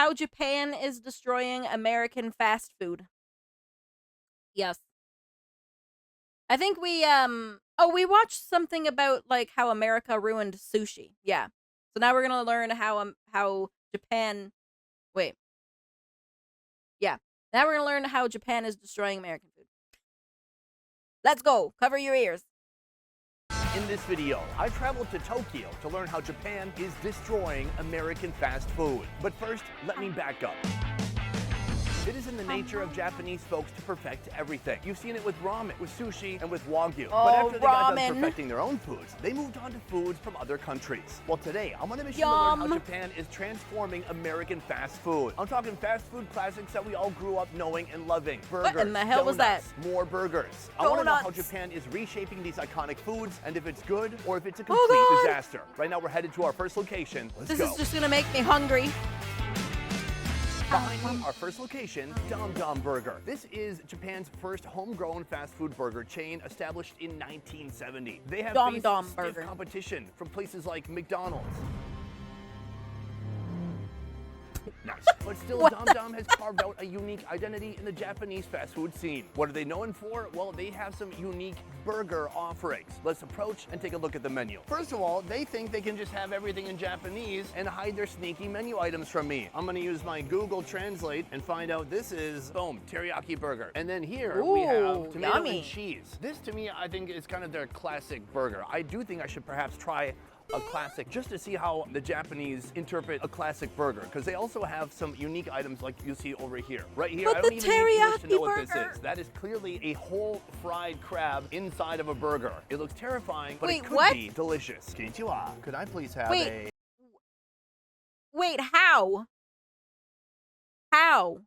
how Japan is destroying American fast food. Yes. I think we we watched something about like how America ruined sushi. Yeah. So now we're going to learn how Japan wait. Yeah. Now we're going to learn how Japan is destroying American food. Let's go. Cover your ears. In this video, I traveled to Tokyo to learn how Japan is destroying American fast food. But first, let me back up. It is in the nature of Japanese folks to perfect everything. You've seen it with ramen, with sushi, and with wagyu. Oh, but after they got ramen. done perfecting their own foods, they moved on to foods from other countries. Well, today, I'm on a mission to learn how Japan is transforming American fast food. I'm talking fast food classics that we all grew up knowing and loving. Burgers, What in the hell was that? donuts, more burgers. I want to know how Japan is reshaping these iconic foods and if it's good or if it's a complete disaster. Right now, we're headed to our first location. Let's go. This is just going to make me hungry. Behind me, our first location, Dom Dom Burger. This is Japan's first homegrown fast food burger chain established in 1970. They have Dom faced Dom stiff Burger. competition from places like McDonald's. Nice. But still, Dom Dom has carved out a unique identity in the Japanese fast food scene. What are they known for? Well, they have some unique burger offerings. Let's approach and take a look at the menu. First of all, they think they can just have everything in Japanese and hide their sneaky menu items from me. I'm gonna use my Google Translate and find out this is, boom, teriyaki burger. And then here we have tomato yummy. and cheese. This to me, I think is kind of their classic burger. I do think I should perhaps try a classic just to see how the Japanese interpret a classic burger, because they also have some unique items like you see over here. Right here, But I don't the even need English to know teriyaki what this burger. is. That is clearly a whole fried crab inside of a burger. It looks terrifying, but Wait, it could what? be delicious. Konnichiwa. Could I please have Wait. Wait, how? How?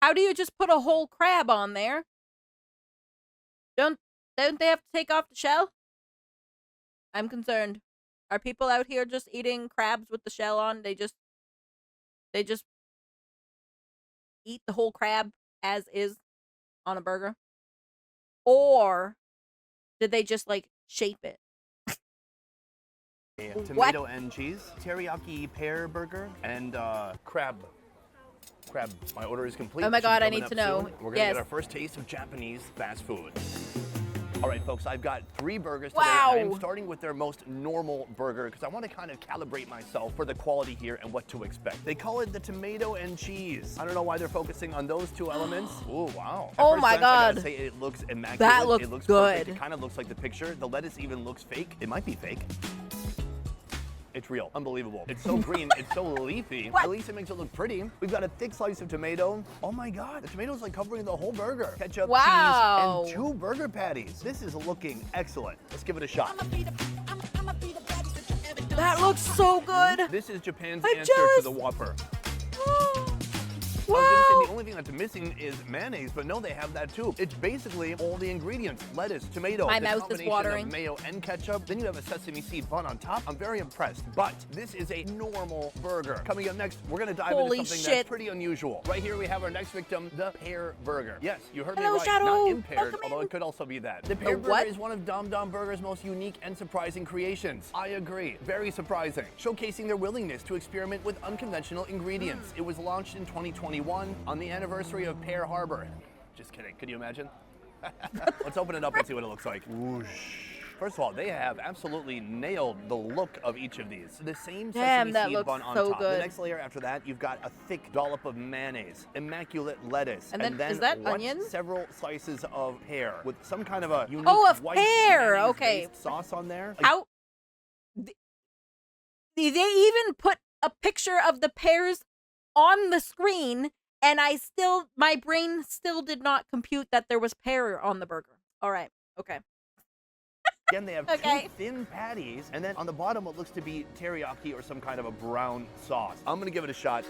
How do you just put a whole crab on there? Don't they have to take off the shell? I'm concerned. Are people out here just eating crabs with the shell on? They just eat the whole crab as is on a burger? Or did they just like shape it? a tomato and cheese, teriyaki pear burger, and crab. My order is complete. Oh my It should be God, I coming need up to know. soon. We're gonna Yes. get our first taste of Japanese fast food. All right, folks, I've got 3 burgers today. Wow. I'm starting with their most normal burger because I want to kind of calibrate myself for the quality here and what to expect. They call it the tomato and cheese. I don't know why they're focusing on those 2 elements. Oh, wow. At Oh first my glance, I gotta God. say it looks immaculate. That looks it looks good. Perfect. It kind of looks like the picture. The lettuce even looks fake. It might be fake. It's real. Unbelievable. It's so green. It's so leafy. What? At least it makes it look pretty. We've got a thick slice of tomato. Oh my God. The tomato's like covering the whole burger. Ketchup, Wow. cheese, and 2 burger patties. This is looking excellent. Let's give it a shot. That looks so good. This is Japan's I'm answer to jealous. the Whopper. I Wow. was gonna say the only thing that's missing is mayonnaise, but no, they have that too. It's basically all the ingredients: lettuce, tomato, My the mouth is combination watering. of mayo and ketchup. Then you have a sesame seed bun on top. I'm very impressed, but this is a normal burger. Coming up next, we're gonna dive Holy into something shit. that's pretty unusual. Right here we have our next victim, the pear burger. Yes, you heard Hello, me right, Shadow. not impaired, Welcome although in. it could also be that. The pear burger what? is one of Dom Dom Burger's most unique and surprising creations. I agree, very surprising. Showcasing their willingness to experiment with unconventional ingredients. It was launched in 2021 on the anniversary of Pear Harbor. Just kidding, could you imagine? Let's open it up and see what it looks like. Whoosh. First of all, they have absolutely nailed the look of each of these. The same Damn, sesame that seed looks bun on so top. The good. next layer after that, you've got a thick dollop of mayonnaise, immaculate lettuce, And then- is that what? onion? Several slices of pear with some kind of a unique Of white pear, mayonnaise-based okay. sauce on there. How? They even put a picture of the pears on the screen, and my brain still did not compute that there was pear on the burger. All right, okay. Again, they have Okay. 2 thin patties, and then on the bottom, what looks to be teriyaki or some kind of a brown sauce. I'm gonna give it a shot.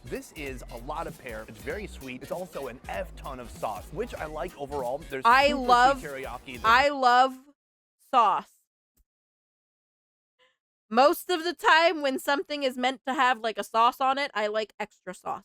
This is a lot of pear. It's very sweet. It's also an F-ton of sauce, which I like overall. There's I super love- sweet teriyaki. I love sauce. Most of the time when something is meant to have like a sauce on it, I like extra sauce.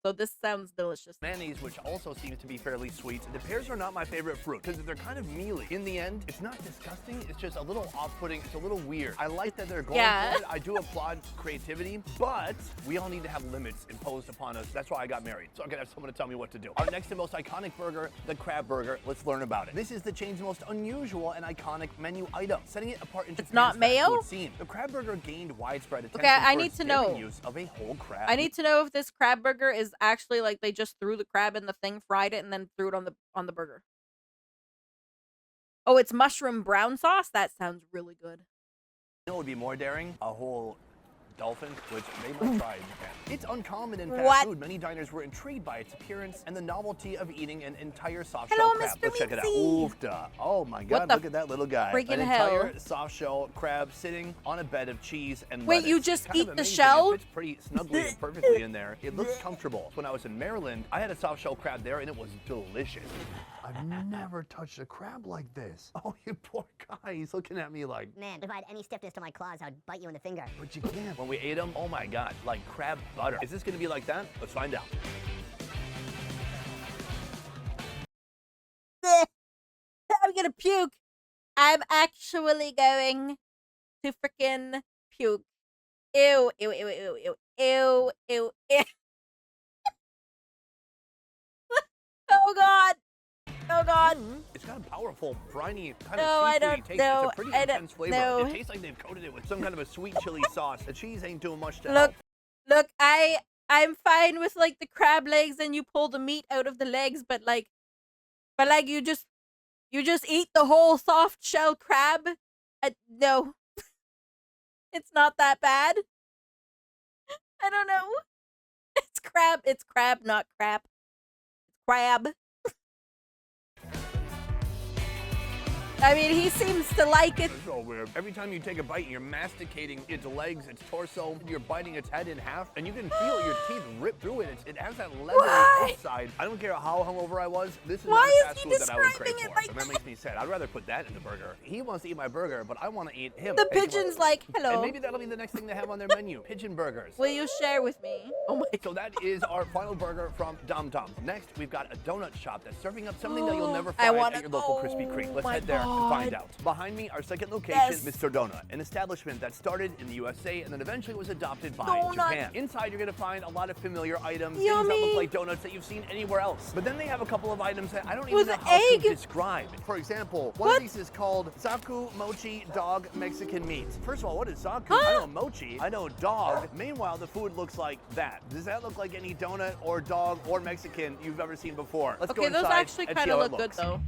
So this sounds delicious. mayonnaise, which also seems to be fairly sweet. The pears are not my favorite fruit because they're kind of mealy. In the end, it's not disgusting. It's just a little off-putting. It's a little weird. I like that they're going for it. I do applaud creativity, but we all need to have limits imposed upon us. That's why I got married. So I'm gonna have someone to tell me what to do. Our next and most iconic burger, the crab burger. Let's learn about it. This is the chain's most unusual and iconic menu item, setting it apart in Japan's not mayo? fast food scene. The crab burger gained widespread attention Okay, I for need its to daring know. use of a whole crab. I need to know if this crab burger is actually like they just threw the crab in the thing, fried it, and then threw it on the burger. Oh, it's mushroom brown sauce? That sounds really good. You know what would be more daring? A whole dolphin, which they might try in Japan. It's uncommon in fast What? food. Many diners were intrigued by its appearance and the novelty of eating an entire soft Hello, shell crab. Mr. Let's check it out. Meatsy. Oofda. Oh my God, the look at that little guy. freaking An hell? entire soft shell crab sitting on a bed of cheese and Wait, lettuce. you It's just kind of eat the amazing. shell? It fits pretty snugly and perfectly in there. It looks comfortable. When I was in Maryland, I had a soft shell crab there and it was delicious. I've never touched a crab like this. Oh, you poor guy. He's looking at me like, Man, if I had any stiffness to my claws, I'd bite you in the finger. but you can't. When we ate them, oh my God, like crab butter. Is this gonna be like that? Let's find out. I'm gonna puke. I'm actually going to freaking puke. Ew, ew, ew, ew, ew, ew, ew, ew. Oh God. Oh God. It's got a powerful, briny, kind No, of I seafoody don't taste. know. It's a pretty I don't intense flavor. know. It tastes like they've coated it with some kind of a sweet chili sauce. The cheese ain't doing much to Look, help. look, I'm fine with like the crab legs and you pull the meat out of the legs, but like you just eat the whole soft shell crab. No, it's not that bad. I don't know. It's crab. It's crab, not crap. It's crab. I mean, he seems to like it. It's so weird. Every time you take a bite, you're masticating its legs, its torso, you're biting its head in half, and you can feel your teeth rip through it. It has that leathery Why? outside. I don't care how hungover I was, this is Why not a is fast he food that I would crave describing it for. like And that makes me sad. I'd rather put that in the burger. He wants to eat my burger, but I want to eat him. The Hey, pigeon's like, and hello. maybe that'll be the next thing they have on their menu, pigeon burgers. Will you share with me? Oh my So that is our final burger from Dom Tom's. Next, we've got a donut shop that's serving up something that you'll never I find wanna- at your local Krispy Kreme. Let's my head there and find God. out. Behind me, our second location, Yes. Mr. Donut, an establishment that started in the USA and then eventually was adopted by Donut. Japan. Inside, you're gonna find a lot of familiar items, things that Yummy. look like donuts that you've seen anywhere else. But then they have a couple of items that I don't even With know how egg? to describe. For example, one What? of these is called Zaku Mochi Dog Mexican Meat. First of all, what is Zaku? Huh? I know mochi, I know dog. Meanwhile, the food looks like that. Does that look like any donut or dog or Mexican you've ever seen before? Let's go Okay, inside those actually and kind see of how look it good looks. though.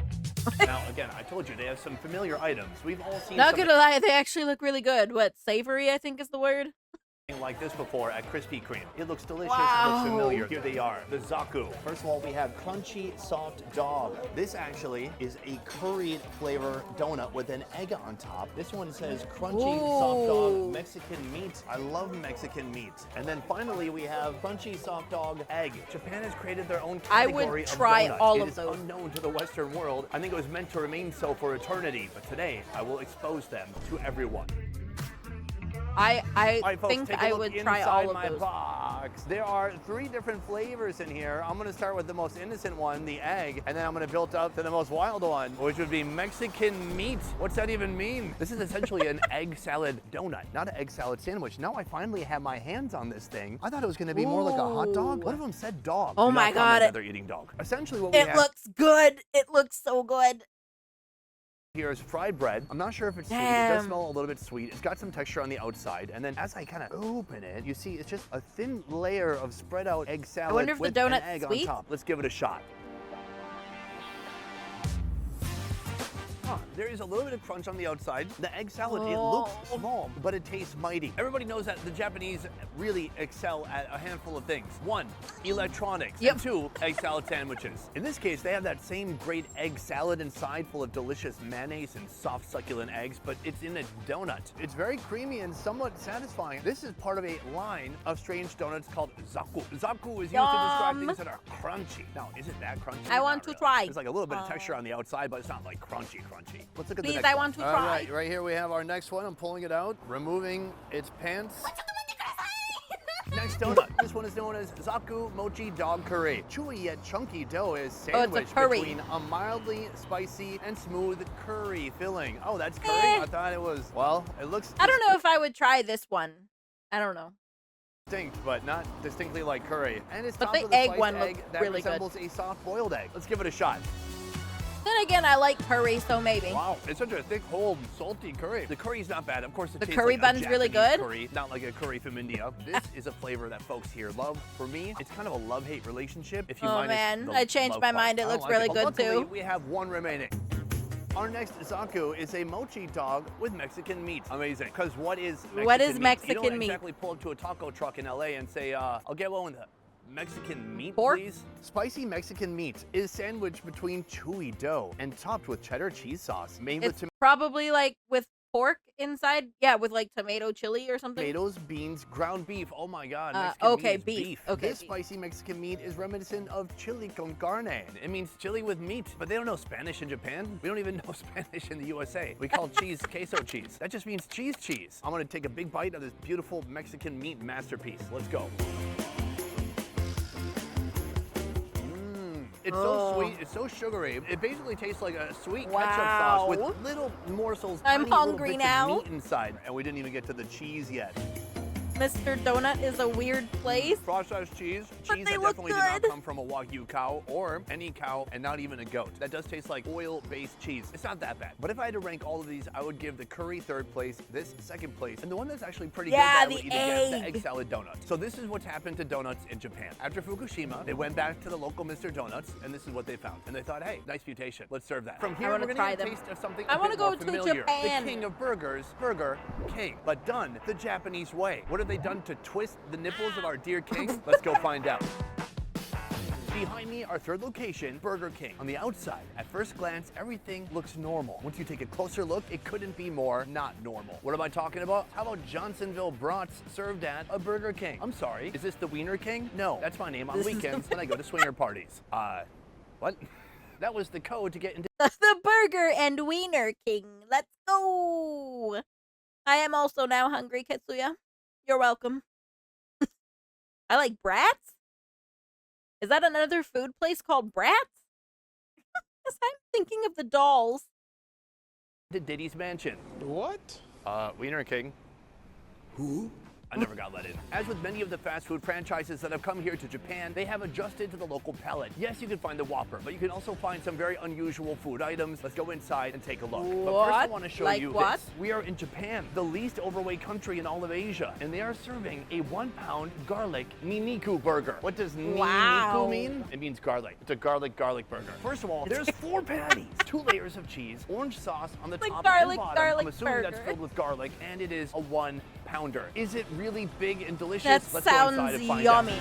Now, again, I told you they have some familiar items. We've all seen Not something gonna lie, they actually look really good. What, savory, I think is the word? like this before at Krispy Kreme. It looks delicious, it Wow. looks familiar. Here they are, the Zaku. First of all, we have crunchy soft dog. This actually is a curried flavor donut with an egg on top. This one says crunchy soft Ooh. dog Mexican meat. I love Mexican meat. And then finally we have crunchy soft dog egg. Japan has created their own I would category of try donuts. all It of is those. unknown to the Western world. I think it was meant to remain so for eternity, but today I will expose them to everyone. I All right, folks, think take a I look would inside try all of my those. box. There are 3 different flavors in here. I'm gonna start with the most innocent one, the egg, and then I'm gonna build up to the most wild one, which would be Mexican meat. What's that even mean? This is essentially an egg salad donut, not an egg salad sandwich. Now I finally have my hands on this thing. I thought it was gonna be more like a hot dog. Ooh. One of them said dog. Oh Do not my comment God. that they're eating dog. Essentially what we It have looks good. It looks so good. here is fried bread. I'm not sure if it's sweet. It Damn. does smell a little bit sweet. It's got some texture on the outside. And then as I kind of open it, you see it's just a thin layer of spread out egg salad wonder if the with donut's an egg sweet? on top. Let's give it a shot. There is a little bit of crunch on the outside. The egg salad, it looks Oh. small, but it tastes mighty. Everybody knows that the Japanese really excel at a handful of things. 1, electronics. Yep. And 2, egg salad sandwiches. In this case, they have that same great egg salad inside full of delicious mayonnaise and soft succulent eggs, but it's in a donut. It's very creamy and somewhat satisfying. This is part of a line of strange donuts called Zaku. Zaku is used to describe Yum. things that are crunchy. Now, is it that crunchy? I want Not to really. try. There's like a little bit of texture on the outside, but it's not like crunchy. Let's look at the Please, next I one. want to All try. right here we have our next one. I'm pulling it out, removing its pants. Next donut. This one is known as Zaku Mochi Dog Curry. Chewy yet chunky dough is Oh, it's a sandwiched curry. between a mildly spicy and smooth curry filling. Oh, that's curry? Eh. I thought it was, well, it looks I don't know if I would try this one. I don't know. distinct, but not distinctly like curry. And it's But topped the with a egg sliced one egg looked that really good. resembles a soft-boiled egg. Let's give it a shot. Then again, I like curry, so maybe. Wow, it's such a thick, whole, salty curry. The curry's not bad. Of course, it The tastes curry like bun's a really Japanese good? curry, not like a curry from India. This is a flavor that folks here love. For me, it's kind of a love-hate relationship. If you Oh, minus man. the I changed love my part. mind. It I don't looks like really But good, luckily, too. we have one remaining. Our next Zaku is a mochi dog with Mexican meat. Amazing. Because what is Mexican What is meat? Mexican You don't meat? exactly pull up to a taco truck in LA and say, I'll get one with a Mexican meat, Pork? please. Spicy Mexican meat is sandwiched between chewy dough and topped with cheddar cheese sauce, made with It's probably like with pork inside. Yeah, with like tomato chili or something. tomatoes, beans, ground beef. Oh my God, Uh, Mexican okay, meat is beef. Okay, This beef. spicy Mexican meat is reminiscent of chili con carne. It means chili with meat, but they don't know Spanish in Japan. We don't even know Spanish in the USA. We call cheese queso cheese. That just means cheese. I'm gonna take a big bite of this beautiful Mexican meat masterpiece. Let's go. It's so sweet, it's so sugary. It basically tastes like a sweet ketchup sauce with Wow. little morsels, I'm tiny little hungry bits now. of meat inside. And we didn't even get to the cheese yet. Mr. Donut is a weird place. Processed cheese, But cheese they that look definitely did not good. come from a Wagyu cow or any cow and not even a goat. That does taste like oil-based cheese. It's not that bad. But if I had to rank all of these, I would give the curry third place, this second place, and the one that's actually pretty good Yeah, that I would the even get, the egg. egg salad donut. So this is what's happened to donuts in Japan. After Fukushima, they went back to the local Mr. Donuts, and this is what they found. And they thought, hey, nice mutation. Let's serve that. From here, wanna we're try gonna get a them. taste of something I a wanna bit go more to familiar. Japan. The king of burgers, Burger King, but done the Japanese way. What have they done to twist the nipples of our dear king? Let's go find out. Behind me, our third location, Burger King. On the outside, at first glance, everything looks normal. Once you take a closer look, it couldn't be more not normal. What am I talking about? How about Johnsonville brats served at a Burger King? I'm sorry, is this the Wiener King? No, that's my name on weekends when I go to swinger parties. What? That was the code to get into The Burger and Wiener King. Let's go. I am also now hungry, Ketsuya. You're welcome. I like Brats? Is that another food place called Brats? Yes, I'm thinking of the dolls. Diddy's Mansion. What? Wiener King. Who? I never got let in. As with many of the fast food franchises that have come here to Japan, they have adjusted to the local palate. Yes, you can find the Whopper, but you can also find some very unusual food items. Let's go inside and take a look. But first I What? want to show Like you what? this. We are in Japan, the least overweight country in all of Asia, and they are serving a 1-pound garlic niniku burger. What does Wow. niniku mean? It means garlic. It's a garlic burger. First of all, there's 4 patties, 2 layers of cheese, orange sauce on the Like top garlic, and bottom. garlic I'm assuming that's burger. filled with garlic, and it is a 1-pounder. Is it really big and delicious? That Let's go inside sounds and find yummy. out.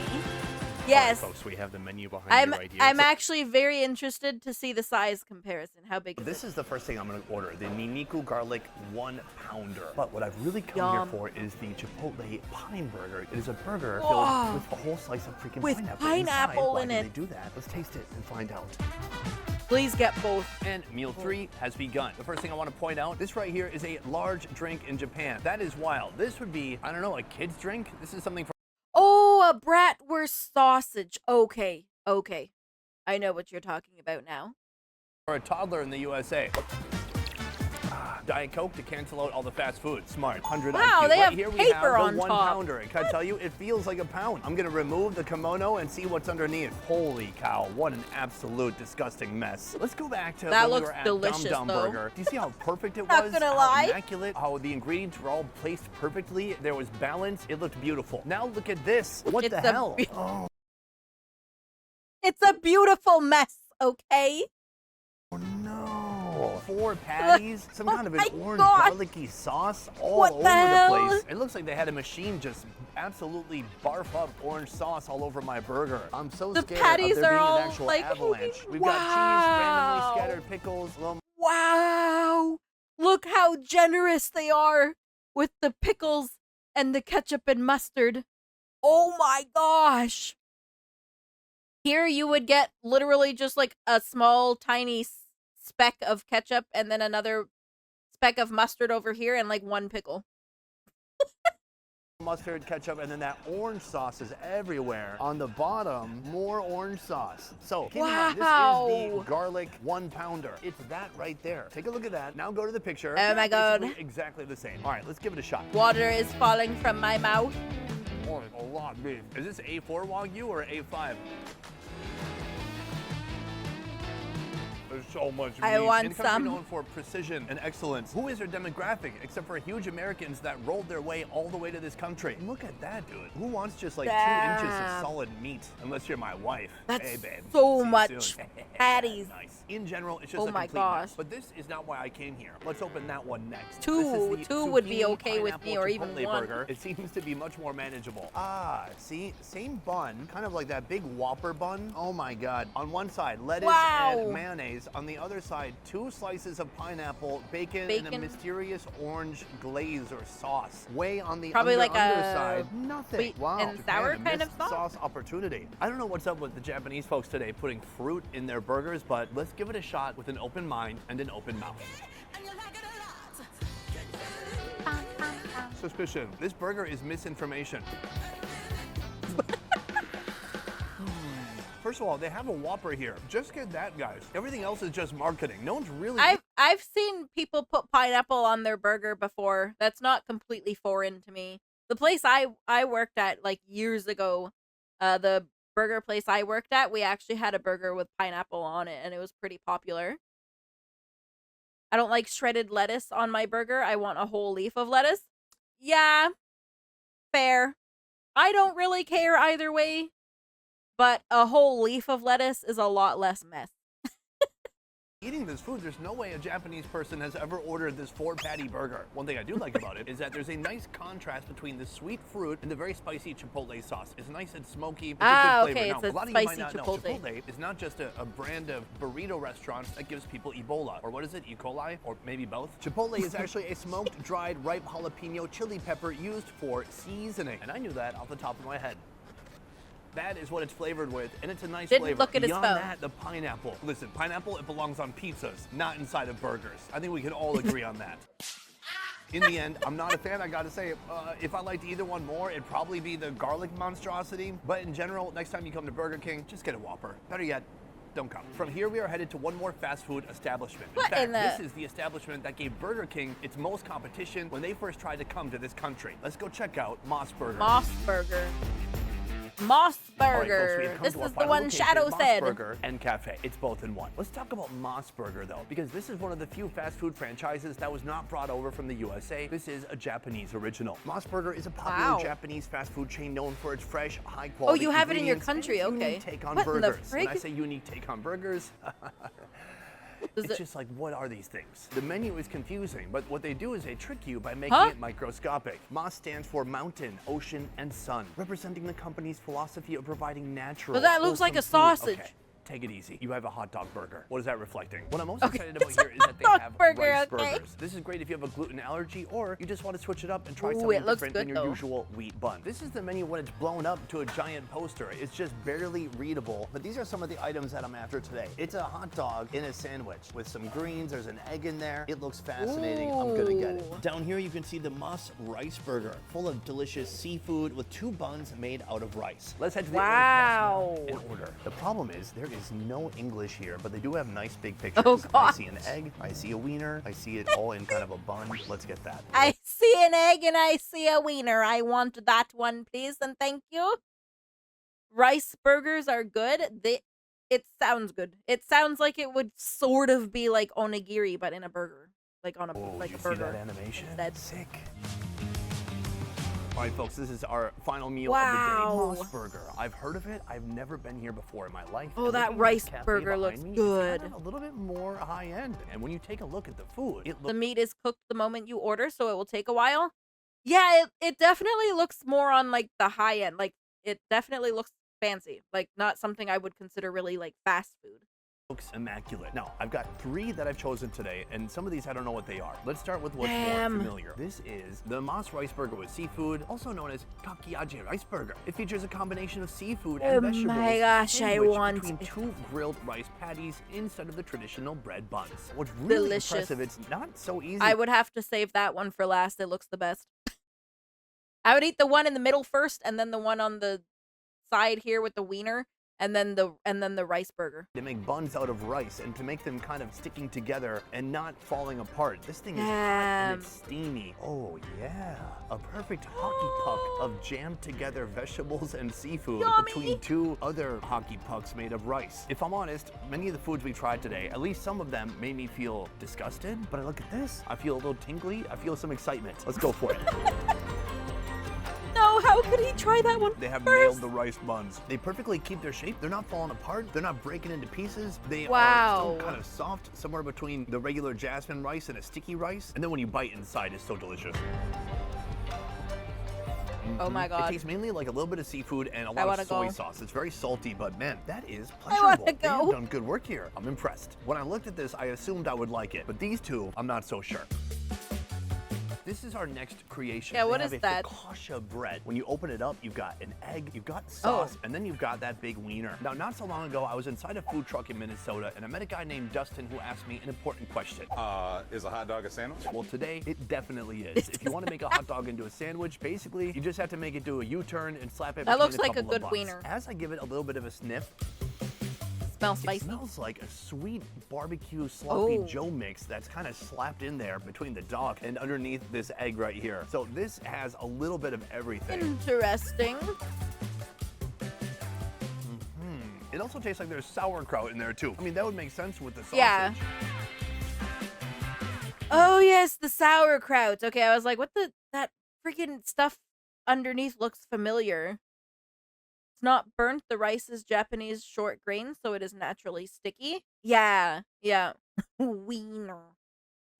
Yes. All right, folks, we have the menu behind you right here. I'm So actually very interested to see the size comparison. How big is this it? is the first thing I'm going to order, the niniku garlic 1-pounder. But what I've really come Yum. here for is the Chipotle Pine Burger. It is a burger Whoa. filled with a whole slice of freaking With pineapple pineapple inside. Why in did it. they do that? Let's taste it and find out. Please get both. And meal 3 has begun. The first thing I want to point out, this right here is a large drink in Japan. That is wild. This would be, I don't know, a kid's drink? This is something for Oh, a bratwurst sausage. Okay. I know what you're talking about now. a toddler in the USA. Diet Coke to cancel out all the fast food. Smart. 100 Wow, IQ. they Right have here we paper have the on top. 1-pounder. And can I tell you, it feels like a pound. I'm gonna remove the kimono and see what's underneath. Holy cow, what an absolute disgusting mess. Let's go back to That when we looks were at delicious, Dum Dum though. Burger. Do you see how perfect it Not was? gonna How lie. immaculate, how the ingredients were all placed perfectly. There was balance. It looked beautiful. Now look at this. What It's the a hell? be- Oh It's a beautiful mess, okay? no. 4 patties, some kind of an Oh my orange gosh. garlicky sauce all What over the hell? the place. It looks like they had a machine just absolutely barf up orange sauce all over my burger. I'm so The scared patties of there are being all, an actual like, avalanche. We've wow. got cheese, randomly scattered pickles. Wow! Look how generous they are with the pickles and the ketchup and mustard. Oh my gosh! Here you would get literally just like a small, tiny speck of ketchup and then another speck of mustard over here and like 1 pickle. mustard, ketchup, and then that orange sauce is everywhere. On the bottom, more orange sauce. So, keep in mind, this is the garlic 1-pounder. It's that right there. Take a look at that. Now go to the picture. Oh my God. Basically exactly the same. All right, let's give it a shot. Water is falling from my mouth. Oh, a lot of beef. Is this A4 Wagyu or A5? There's so much meat. I want In a country some. known for precision and excellence. Who is their demographic except for huge Americans that rolled their way all the way to this country? Look at that, dude. Who wants just like 2 inches of solid meat? Unless you're my wife. That's hey, babe. so See you much soon. patties. Nice. In general, it's just Oh a my complete mess. gosh. But this is not why I came here. Let's open that one next. Two This is the would be zucchini okay with me, pineapple or even chipotle one. burger. It seems to be much more manageable. Ah, see? Same bun, kind of like that big Whopper bun. Oh my God. On one side, lettuce Wow. and mayonnaise. On the other side, 2 slices of pineapple, bacon, and a Bacon. mysterious orange glaze or sauce. Way on the Probably like a underside, nothing. sweet Wow. and Japan, sour a kind of missed sauce? opportunity. I don't know what's up with the Japanese folks today putting fruit in their burgers, but let's give it a shot with an open mind and an open mouth. Suspicion. This burger is misinformation. First of all, they have a Whopper here. Just get that, guys. Everything else is just marketing. No one's really... I've seen people put pineapple on their burger before. That's not completely foreign to me. The place I worked at like years ago, the burger place I worked at, we actually had a burger with pineapple on it, and it was pretty popular. I don't like shredded lettuce on my burger. I want a whole leaf of lettuce. Yeah, fair. I don't really care either way, but a whole leaf of lettuce is a lot less mess. Eating this food, there's no way a Japanese person has ever ordered this 4-patty burger. One thing I do like about it is that there's a nice contrast between the sweet fruit and the very spicy chipotle sauce. It's nice and smoky. It's a good flavor. Okay, Now, it's a lot of you might spicy not know, chipotle. Chipotle is not just a brand of burrito restaurant that gives people Ebola. Or what is it, E. coli? Or maybe both? Chipotle is actually a smoked, dried, ripe jalapeno chili pepper used for seasoning. And I knew that off the top of my head. That is what it's flavored with, and it's a nice Didn't flavor. look at his Beyond phone. that, the pineapple. Listen, pineapple, it belongs on pizzas, not inside of burgers. I think we can all agree on that. In the end, I'm not a fan, I gotta say. If I liked either one more, it'd probably be the garlic monstrosity. But in general, next time you come to Burger King, just get a Whopper. Better yet, don't come. From here, we are headed to one more fast food establishment. What in in fact, the- this is the establishment that gave Burger King its most competition when they first tried to come to this country. Let's go check out Moss Burger. Moss Burger. Moss All right, folks, we Burger. have come This to our is the final one location, Shadow Moss said. Burger and Cafe. It's both in one. Let's talk about Moss Burger, though, because this is one of the few fast food franchises that was not brought over from the USA. This is a Japanese original. Moss Burger is a popular Wow. Japanese fast food chain known for its fresh, high-quality you have it in your ingredients and country, its okay. unique take on What in the burgers. When I frig? say unique take on burgers, Does it's it- just like, what are these things? The menu is confusing, but what they do is they trick you by making Huh? it microscopic. Moss stands for mountain, ocean, and sun, representing the company's philosophy of providing natural, But that looks like a wholesome food. sausage. Okay. Take it easy. You have a hot dog burger. What is that reflecting? What I'm most Okay, excited about it's a here is that they hot dog have burger, rice okay. burgers. This is great if you have a gluten allergy or you just want to switch it up and try Ooh, something it looks different good, than your though. usual wheat bun. This is the menu when it's blown up to a giant poster. It's just barely readable, but these are some of the items that I'm after today. It's a hot dog in a sandwich with some greens. There's an egg in there. It looks fascinating. I'm gonna get it. Ooh. Down here you can see the Moss Rice Burger, full of delicious seafood with 2 buns made out of rice. Let's head to the Wow. order desk now and order. The problem is there is no English here, but they do have nice big pictures. Oh, I God. see an egg, I see a wiener, I see it all in kind of a bun. Let's get that. I see an egg and I see a wiener. I want that one, please, and thank you. Rice burgers are good. It sounds good. It sounds like it would sort of be like onigiri, but in a burger, like on a Oh, like you a see burger. that animation? That's Sick. All right, folks, this is our final meal Wow. of the day. Moss Burger. I've heard of it. I've never been here before in my life. Oh, And that looking at the rice cafe burger behind looks me, good. It's kind of a little bit more high end. And when you take a look at the food, it The looks meat is cooked the moment you order, so it will take a while. Yeah, it definitely looks more on like the high end. Like it definitely looks fancy. Like not something I would consider really like fast food. looks immaculate. Now, I've got 3 that I've chosen today, and some of these I don't know what they are. Let's start with what's more Damn. familiar. This is the Moss Rice Burger with seafood, also known as Kakiaje Rice Burger. It features a combination of seafood and Oh vegetables my gosh, I sandwiched want between it. 2 grilled rice patties instead of the traditional bread buns. What's really Delicious. impressive, it's not so easy. I would have to save that one for last. It looks the best. I would eat the one in the middle first, and then the one on the side here with the wiener, and then the rice burger. They make buns out of rice, and to make them kind of sticking together and not falling apart. This thing is hot and it's steamy. Oh yeah, a perfect hockey puck of jammed together vegetables and seafood between two other hockey pucks made of rice. If I'm honest, many of the foods we tried today, at least some of them made me feel disgusted, but I look at this, I feel a little tingly, I feel some excitement. Let's go for it. No, how could he try that one They have first? nailed the rice buns. They perfectly keep their shape. They're not falling apart. They're not breaking into pieces. They are still kind of soft, somewhere between the regular jasmine rice and a sticky rice. And then when you bite inside, it's so delicious. Oh my God. It tastes mainly like a little bit of seafood and a lot of soy sauce. It's very salty, but man, that is pleasurable. I wanna They have go. done good work here. I'm impressed. When I looked at this, I assumed I would like it, but these two, I'm not so sure. This is our next creation. Yeah, what they is have that? a focaccia bread. When you open it up, you've got an egg, you've got sauce, and then you've got that big wiener. Now, not so long ago, I was inside a food truck in Minnesota, and I met a guy named Dustin who asked me an important question. Is a hot dog a sandwich? Well, today, it definitely is. If you want to make a hot dog into a sandwich, basically, you just have to make it do a U-turn and slap it That between looks a like a couple of good buns. wiener. As I give it a little bit of a sniff, Smells spicy. it smells like a sweet barbecue sloppy Oh. Joe mix that's kind of slapped in there between the dog and underneath this egg right here. So this has a little bit of everything. Interesting. It also tastes like there's sauerkraut in there too. I mean, that would make sense with the sausage. Yeah. Oh yes, the sauerkraut. Okay, I was like, what that freaking stuff underneath looks familiar. It's not burnt. The rice is Japanese short grain, so it is naturally sticky. Yeah. Wiener.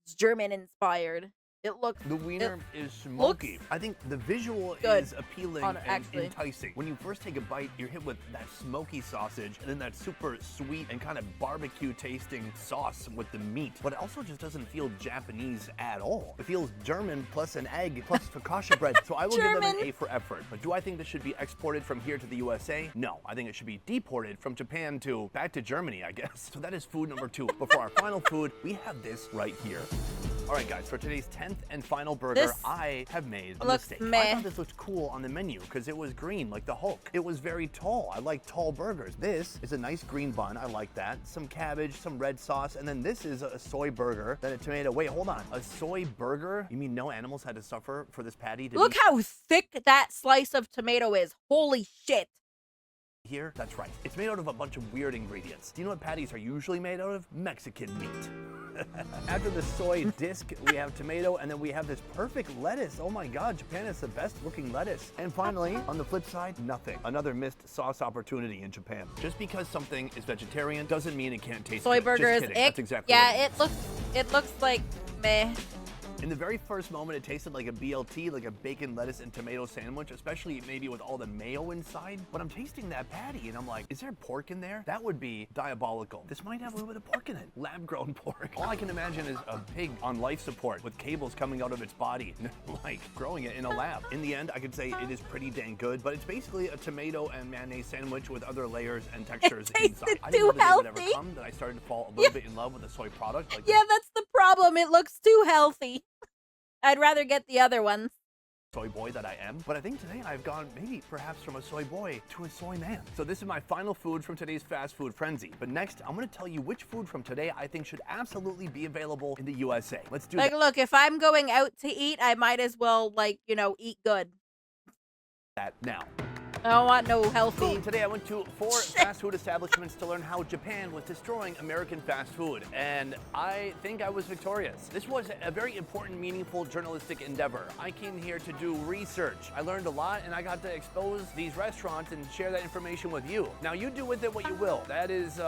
It's German inspired. It looks The wiener is smoky. I think the visual good is appealing on and actually. enticing. When you first take a bite, you're hit with that smoky sausage and then that super sweet and kind of barbecue tasting sauce with the meat. But it also just doesn't feel Japanese at all. It feels German plus an egg plus focaccia bread. So I will give them an German. A for effort. But do I think this should be exported from here to the USA? No, I think it should be deported from Japan to back to Germany, I guess. So that is food number 2. But for our final food, we have this right here. All right, guys, for today's 10th and final burger, This I have made a looks mistake. meh. I thought this looked cool on the menu because it was green like the Hulk. It was very tall. I like tall burgers. This is a nice green bun. I like that. Some cabbage, some red sauce, and then this is a soy burger, then a tomato. Wait, hold on. A soy burger? You mean no animals had to suffer for this patty to Look be how thick that slice of tomato is. Holy shit. here? That's right. It's made out of a bunch of weird ingredients. Do you know what patties are usually made out of? Mexican meat. After the soy disc, we have tomato, and then we have this perfect lettuce. Oh my God, Japan is the best looking lettuce. And finally, on the flip side, nothing. Another missed sauce opportunity in Japan. Just because something is vegetarian doesn't mean it can't taste Soy good. burger Just is kidding. ick. That's exactly Yeah, what it looks like meh. In the very first moment, it tasted like a BLT, like a bacon, lettuce, and tomato sandwich, especially maybe with all the mayo inside. But I'm tasting that patty, and I'm like, is there pork in there? That would be diabolical. This might have a little bit of pork in it. Lab-grown pork. All I can imagine is a pig on life support with cables coming out of its body, like growing it in a lab. In the end, I could say it is pretty dang good, but it's basically a tomato and mayonnaise sandwich with other layers and textures inside. I didn't know the day would ever healthy. come that I started to fall a little bit in love with a soy product. Like Yeah, that's the problem. It looks too healthy. I'd rather get the other ones. soy boy that I am, but I think today I've gone maybe perhaps from a soy boy to a soy man. So this is my final food from today's fast food frenzy. But next, I'm gonna tell you which food from today I think should absolutely be available in the USA. Let's do Like, look, if I'm going out to eat, I might as well, like, eat good. that now. I don't want no healthy. Today I went to 4 fast food establishments to learn how Japan was destroying American fast food, and I think I was victorious. This was a very important, meaningful journalistic endeavor. I came here to do research. I learned a lot, and I got to expose these restaurants and share that information with you. Now you do with it what you will. That's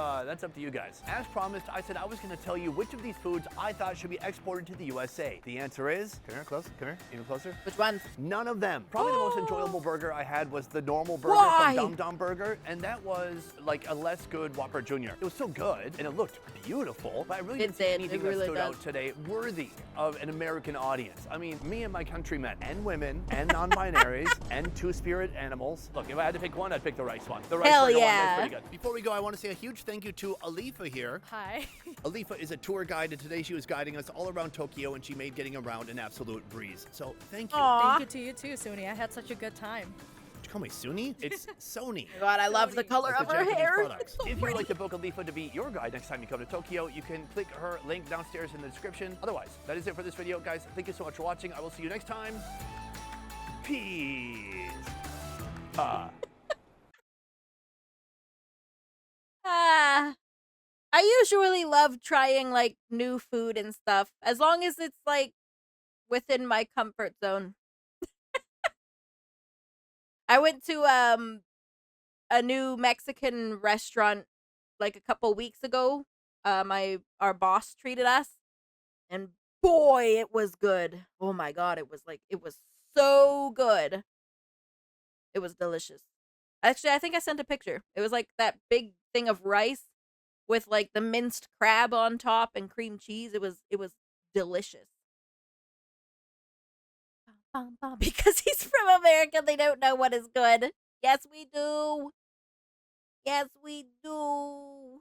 up to you guys. As promised, I said I was going to tell you which of these foods I thought should be exported to the USA. The answer is, come here, close, come here, even closer. Which ones? None of them. Probably the most enjoyable burger I had was the normal normal burger Why? from Dum Dum Burger, and that was like a less good Whopper Jr. It was still good, and it looked beautiful, but I really didn't see did. anything It really that stood does. out today worthy of an American audience. I mean, me and my countrymen, and women, and non-binaries, and two-spirit animals. Look, if I had to pick one, I'd pick the rice one. The rice Hell burger one, yeah. that's pretty good. Before we go, I want to say a huge thank you to Alifa here. Hi. Alifa is a tour guide, and today she was guiding us all around Tokyo, and she made getting around an absolute breeze. So thank you. Aw. Thank you to you too, Suni. I had such a good time. Did you call me Suni? It's Sony. God, I love the color It's of the her Japanese hair. products. It's so If you pretty. would like to book Alifa to be your guide next time you come to Tokyo, you can click her link downstairs in the description. Otherwise, that is it for this video, guys. Thank you so much for watching. I will see you next time. Peace. Ah, I usually love trying like new food and stuff, as long as it's like within my comfort zone. I went to a new Mexican restaurant like a couple weeks ago. Our boss treated us, and boy, it was good. Oh my god, it was so good. It was delicious. Actually, I think I sent a picture. It was like that big thing of rice with like the minced crab on top and cream cheese. It was delicious. Because he's from America, they don't know what is good. Yes, we do. Yes, we do.